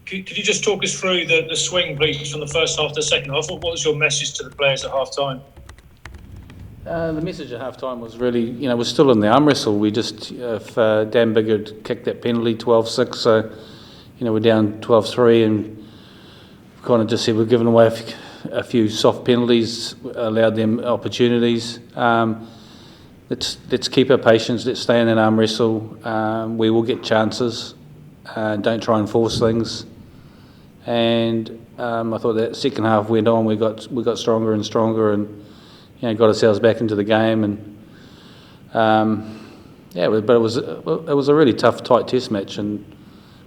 Could you just talk us through the swing, please, from the first half to the second half? What was your message to the players at half time? The message at half time was really, we're still in the arm wrestle. We just, if Dan Biggard kicked that penalty 12-6, so, we're down 12-3, and kind of just said we're giving away a few soft penalties, allowed them opportunities. Let's keep our patience, let's stay in that arm wrestle. We will get chances, don't try and force things. And I thought that second half went on, we got stronger and stronger, and got ourselves back into the game. And but it was a really tough, tight test match, and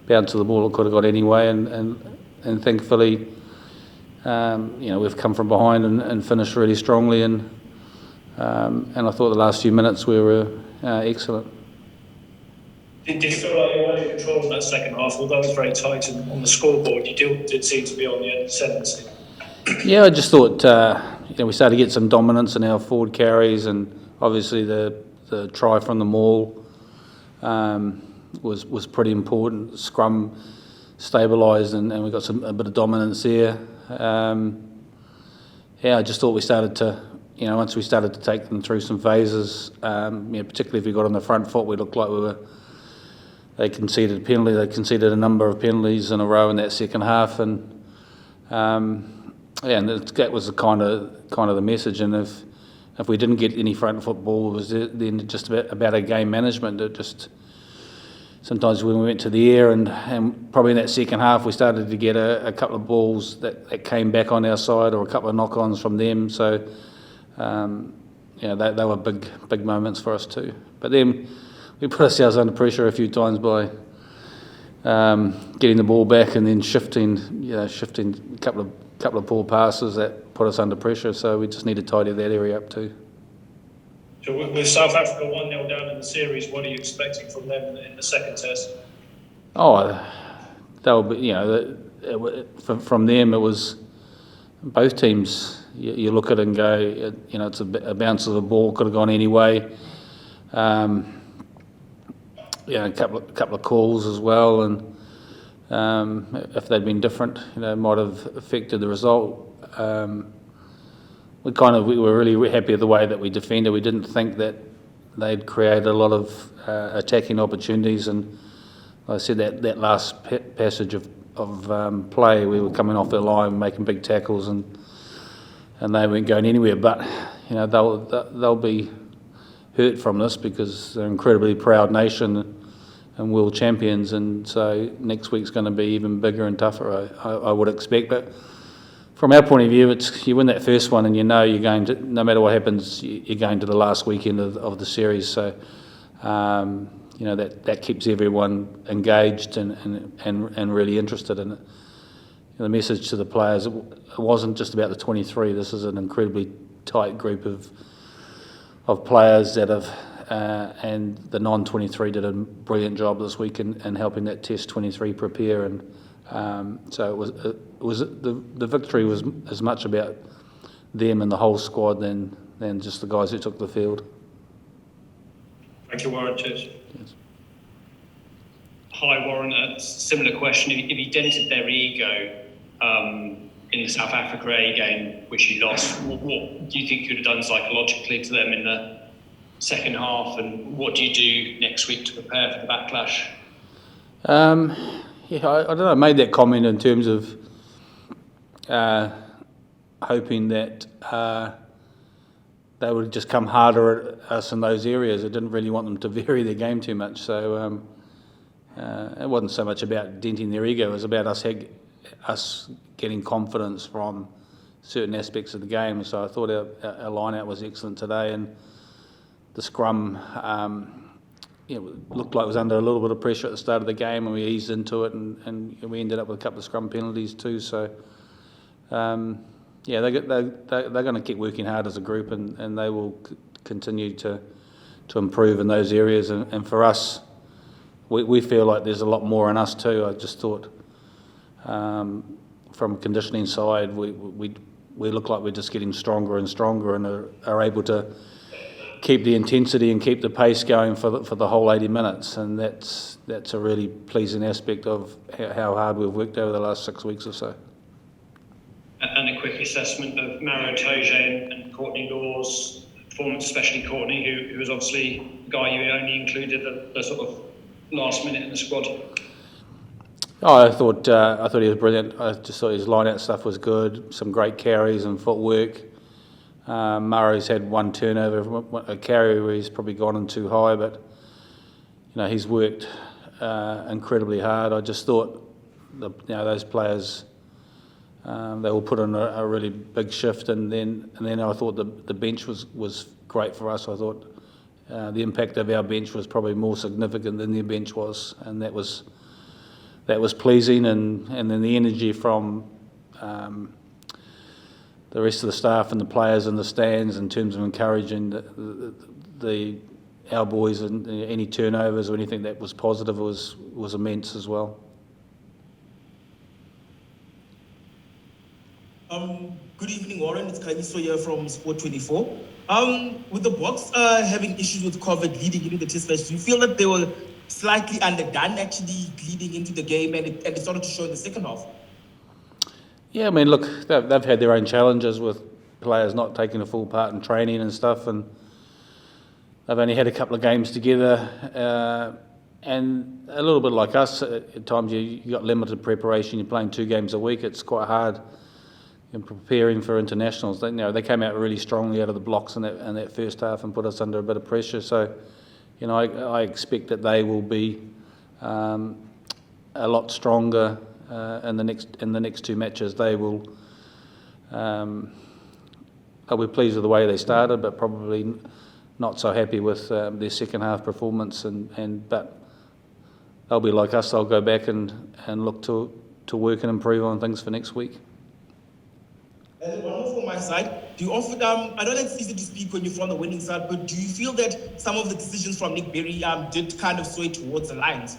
bounce to the ball it could have got anyway. And thankfully, we've come from behind and finished really strongly. And I thought the last few minutes we were excellent. Did you feel like you were in control in that second half? Although it was very tight on the scoreboard, you did seem to be on the ascendancy. Yeah, I just thought we started to get some dominance in our forward carries, and obviously the try from the maul was pretty important. Scrum stabilised, and we got a bit of dominance there. I just thought we started to, once we started to take them through some phases, particularly if we got on the front foot, we looked like they conceded a penalty. They conceded a number of penalties in a row in that second half, and that was the kind of the message. And if we didn't get any front football, it was then just about our game management. It just sometimes when we went to the air, and probably in that second half we started to get a couple of balls that came back on our side, or a couple of knock-ons from them. So they were big moments for us too. But then we put ourselves under pressure a few times by getting the ball back and then shifting a couple of poor passes that put us under pressure. So we just need to tidy that area up too. So with South Africa 1-0 down in the series, what are you expecting from them in the second test? They'll be, from them it was both teams. You look at it and go, it's a bounce of the ball, could have gone any way. A couple of calls as well, and if they'd been different, might have affected the result. We were really happy with the way that we defended. We didn't think that they'd created a lot of attacking opportunities, and like I said, that last passage of play, we were coming off their line, making big tackles, and they weren't going anywhere. But they'll be hurt from this, because they're an incredibly proud nation and world champions, and so next week's going to be even bigger and tougher, I would expect. But from our point of view, you win that first one, and you're going to, no matter what happens, you're going to the last weekend of the series. So that keeps everyone engaged and really interested in it. The message to the players, it wasn't just about the 23. This is an incredibly tight group of players that have, and the non-23 did a brilliant job this week in helping that Test 23 prepare, and so it was the victory was as much about them and the whole squad than just the guys who took the field. Thank you, Warren. Cheers. Yes. Hi, Warren. A similar question. If you dented their ego in the South Africa A game, which you lost, what do you think you'd have done psychologically to them in the second half, and what do you do next week to prepare for the backlash? I don't know. I made that comment in terms of hoping that they would just come harder at us in those areas. I didn't really want them to vary their game too much. So it wasn't so much about denting their ego. It was about us getting confidence from certain aspects of the game. So I thought our line-out was excellent today, and the scrum looked like it was under a little bit of pressure at the start of the game, and we eased into it, and we ended up with a couple of scrum penalties too. So they're going to keep working hard as a group, and they will continue to improve in those areas. And for us, we feel like there's a lot more in us too. I just thought from conditioning side, we look like we're just getting stronger and stronger, and are able to keep the intensity and keep the pace going for the whole 80 minutes, and that's a really pleasing aspect of how hard we've worked over the last 6 weeks or so. And a quick assessment of Itoje and Courtney Lawes' performance, especially Courtney, who was obviously the guy you only included at the sort of last minute in the squad. Oh, I thought he was brilliant. I just thought his line-out stuff was good. Some great carries and footwork. Murray's had one turnover, a carry where he's probably gone in too high, but he's worked incredibly hard. I just thought those players they all put in a really big shift, and then I thought the bench was great for us. I thought the impact of our bench was probably more significant than their bench was, and that was pleasing, and then the energy from the rest of the staff and the players in the stands in terms of encouraging our boys, and any turnovers or anything that was positive was immense as well. Good evening, Warren. It's Kaniso here from Sport 24. With the Boks having issues with COVID leading into the test match, do you feel that they were slightly underdone actually leading into the game, and it started to show in the second half? Yeah, I mean, look, they've had their own challenges with players not taking a full part in training and stuff, and they've only had a couple of games together, and a little bit like us, at times you got limited preparation, you're playing 2 games a week, it's quite hard in preparing for internationals. They came out really strongly out of the blocks in that first half and put us under a bit of pressure, so I expect that they will be a lot stronger in the next 2 matches. They will. They'll be pleased with the way they started, but probably not so happy with their second half performance. But they'll be like us. They'll go back and look to work and improve on things for next week. And one more from my side. Do you often, I know it's easy to speak when you're from the winning side, but do you feel that some of the decisions from Nick Berry did kind of sway towards the Lions?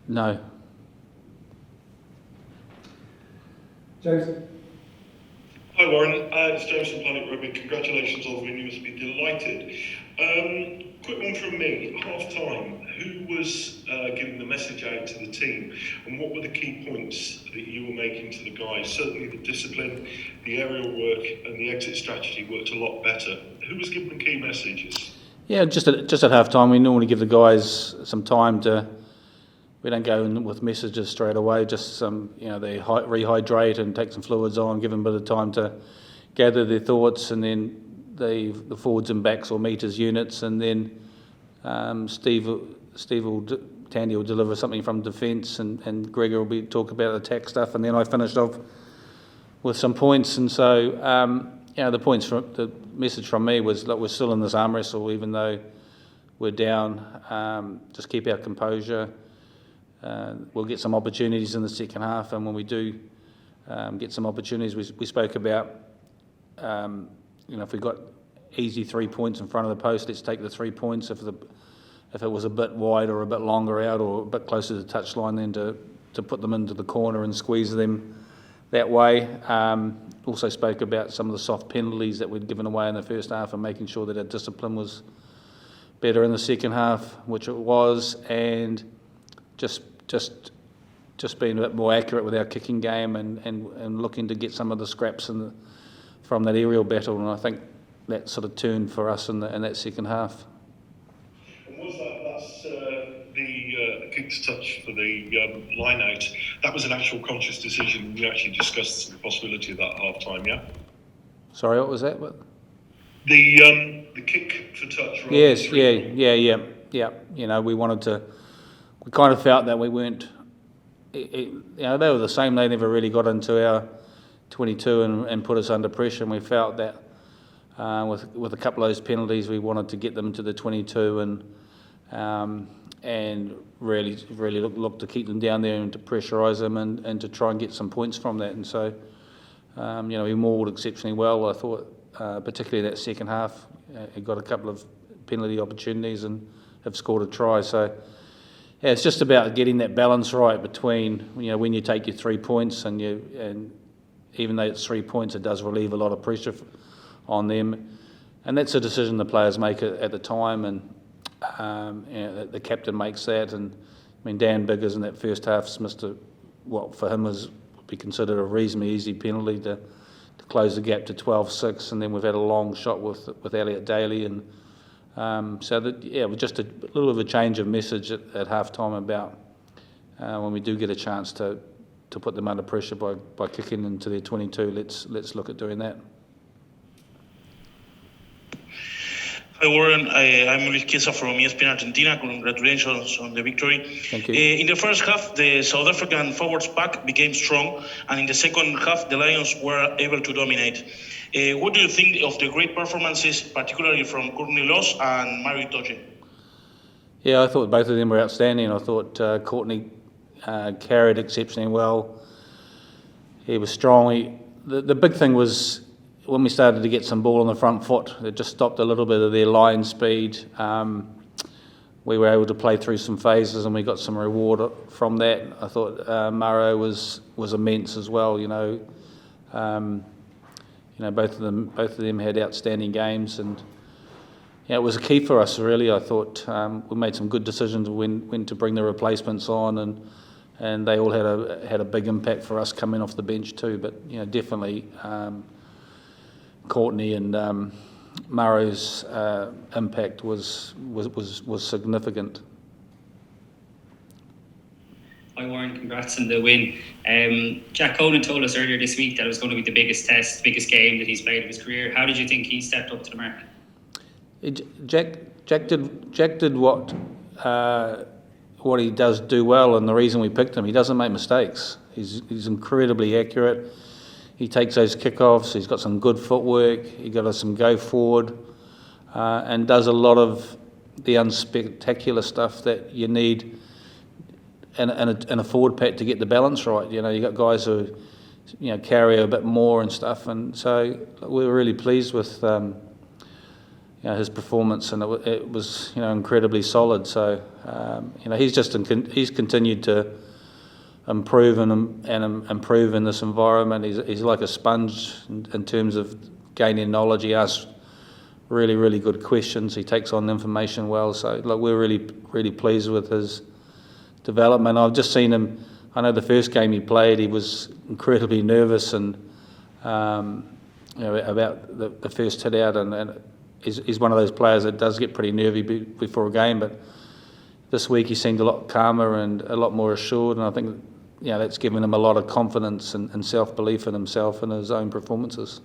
No. James. Hi Warren, it's James from Planet Rugby. Congratulations on the win, you must be delighted. Quick one from me, half time, who was giving the message out to the team, and what were the key points that you were making to the guys? Certainly the discipline, the aerial work and the exit strategy worked a lot better. Who was giving the key messages? Yeah, just at half time we normally give the guys some time to. We don't go in with messages straight away, just some, they rehydrate and take some fluids on, give them a bit of time to gather their thoughts, and then the forwards and backs will meet as units, and then Tandy will deliver something from defence, and Gregor will talk about attack stuff, and then I finished off with some points, and so the message from me was that we're still in this arm wrestle, even though we're down. Just keep our composure. We'll get some opportunities in the second half, and when we do get some opportunities, we spoke about, if we got easy 3 points in front of the post, let's take the 3 points. If it was a bit wide or a bit longer out or a bit closer to the touchline, then to put them into the corner and squeeze them that way. Also spoke about some of the soft penalties that we'd given away in the first half and making sure that our discipline was better in the second half, which it was, and just being a bit more accurate with our kicking game and looking to get some of the scraps from that aerial battle, and I think that sort of turned for us in that second half. And was that's the kick to touch for the line out? That was an actual conscious decision. We actually discussed the possibility of that half time, yeah? Sorry, what was that? The kick for touch. Yes, yeah. We wanted to. We kind of felt that we weren't. They were the same. They never really got into our 22 and put us under pressure. And we felt that with a couple of those penalties, we wanted to get them to the 22 and really look to keep them down there and to pressurise them and to try and get some points from that. And so, we mauled exceptionally well. I thought, particularly that second half, got a couple of penalty opportunities and have scored a try. So. Yeah, it's just about getting that balance right between when you take your 3 points and even though it's 3 points, it does relieve a lot of pressure on them. And that's a decision the players make at the time, and the captain makes that. And I mean, Dan Biggers in that first half missed what for him would be considered a reasonably easy penalty to close the gap to 12-6, and then we've had a long shot with Elliot Daly, and so that it was just a little bit of a change of message at half time about when we do get a chance to put them under pressure by kicking into their 22. Let's look at doing that. Hi Warren, I'm Luis Chiesa from ESPN Argentina. Congratulations on the victory. Thank you. In the first half, the South African forwards pack became strong, and in the second half, the Lions were able to dominate. What do you think of the great performances, particularly from Itoje Lawes and Itoje? Yeah, I thought both of them were outstanding. I thought Courtney carried exceptionally well. He was strong. The big thing was when we started to get some ball on the front foot, it just stopped a little bit of their line speed. We were able to play through some phases, and we got some reward from that. I thought Maro was immense as well. Both of them had outstanding games, and it was a key for us really. I thought we made some good decisions when to bring the replacements on, and they all had a big impact for us coming off the bench too. But definitely. Courtney and Maro's impact was significant. Hi Warren, congrats on the win. Jack Conan told us earlier this week that it was going to be the biggest game that he's played of his career. How did you think he stepped up to the mark? Jack did what he does do well, and the reason we picked him, he doesn't make mistakes. He's incredibly accurate. He takes those kickoffs. He's got some good footwork. He got us some go forward, and does a lot of the unspectacular stuff that you need in a forward pack to get the balance right. You got guys who carry a bit more and stuff, and so we were really pleased with his performance, and it was incredibly solid. So he's continued to improve and improve in this environment. He's like a sponge in terms of gaining knowledge. He asks really, really good questions. He takes on information well. So we're really, really pleased with his development. I've just seen him. I know the first game he played, he was incredibly nervous and about the first hit out, and he's one of those players that does get pretty nervy before a game. But this week he seemed a lot calmer and a lot more assured, and I think that's given him a lot of confidence and self-belief in himself and his own performances.